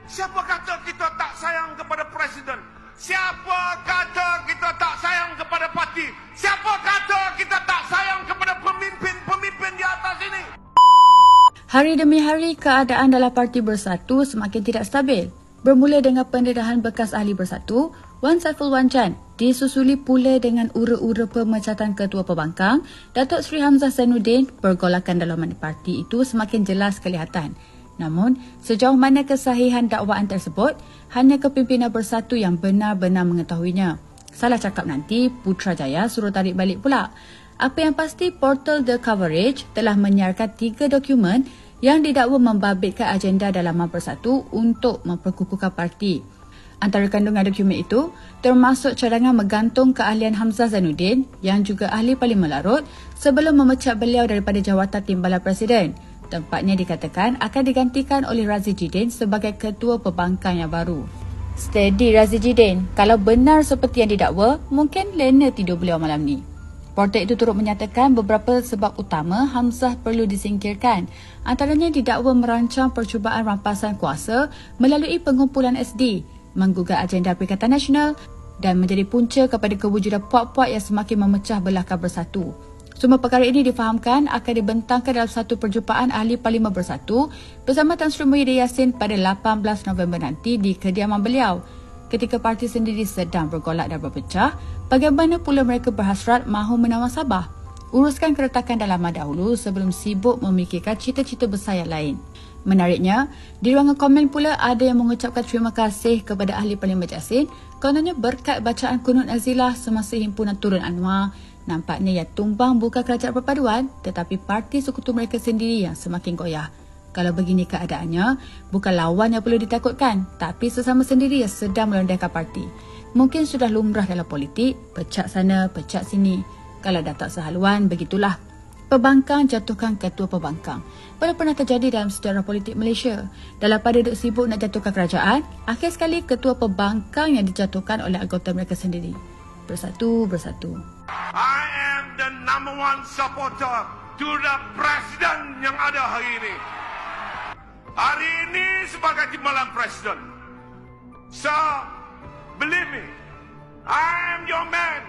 Siapa kata kita tak sayang kepada Presiden? Siapa kata kita tak sayang kepada parti? Siapa kata kita tak sayang kepada pemimpin-pemimpin di atas ini? Hari demi hari, keadaan dalam Parti Bersatu semakin tidak stabil. Bermula dengan pendedahan bekas ahli Bersatu, Wan Saiful Wanjan, disusuli pula dengan ura-ura pemecatan Ketua Pembangkang, Datuk Seri Hamzah Zainuddin. Pergolakan dalaman parti itu semakin jelas kelihatan. Namun, sejauh mana kesahihan dakwaan tersebut, hanya kepimpinan Bersatu yang benar-benar mengetahuinya. Salah cakap nanti, Putrajaya suruh tarik balik pula. Apa yang pasti, portal The Coverage telah menyiarkan 3 dokumen yang didakwa membabitkan agenda dalaman Bersatu untuk memperkukuhkan parti. Antara kandungan dokumen itu termasuk cadangan menggantung keahlian Hamzah Zainuddin yang juga ahli Parlimen Larut sebelum memecat beliau daripada jawatan Timbalan Presiden. Tempatnya dikatakan akan digantikan oleh Razi Jidin sebagai Ketua Pembangkang yang baru. Steady Razi Jidin, kalau benar seperti yang didakwa, mungkin lena tidur beliau malam ni. Portal itu turut menyatakan beberapa sebab utama Hamzah perlu disingkirkan. Antaranya didakwa merancang percubaan rampasan kuasa melalui pengumpulan SD, menggugat agenda Perikatan Nasional dan menjadi punca kepada kewujudan puak-puak yang semakin memecah belahkan Bersatu. Semua perkara ini difahamkan akan dibentangkan dalam satu perjumpaan ahli Parlimen Bersatu bersama Tan Sri Muhyiddin Yassin pada 18 November nanti di kediaman beliau. Ketika parti sendiri sedang bergolak dan berpecah, bagaimana pula mereka berhasrat mahu menawar Sabah? Uruskan keretakan dalaman dahulu sebelum sibuk memikirkan cita-cita besar yang lain. Menariknya, di ruangan komen pula ada yang mengucapkan terima kasih kepada ahli Parlimen Yassin kononnya berkat bacaan Kunut Nazilah semasa himpunan Turun Anwar. Nampaknya yang tumbang bukan kerajaan perpaduan tetapi parti sekutu mereka sendiri yang semakin goyah. Kalau begini keadaannya, bukan lawan yang perlu ditakutkan tapi sesama sendiri yang sedang merendahkan parti. Mungkin sudah lumrah dalam politik, pecat sana, pecat sini. Kalau dah tak sehaluan, begitulah. Pembangkang jatuhkan Ketua Pembangkang. Belum pernah terjadi dalam sejarah politik Malaysia. Dalam pada duk sibuk nak jatuhkan kerajaan, akhir sekali Ketua Pembangkang yang dijatuhkan oleh anggota mereka sendiri. Bersatu, bersatu. I am the number one supporter to the President yang ada hari ini. Hari ini sebagai Timbalan Presiden. So, believe me, I am your man.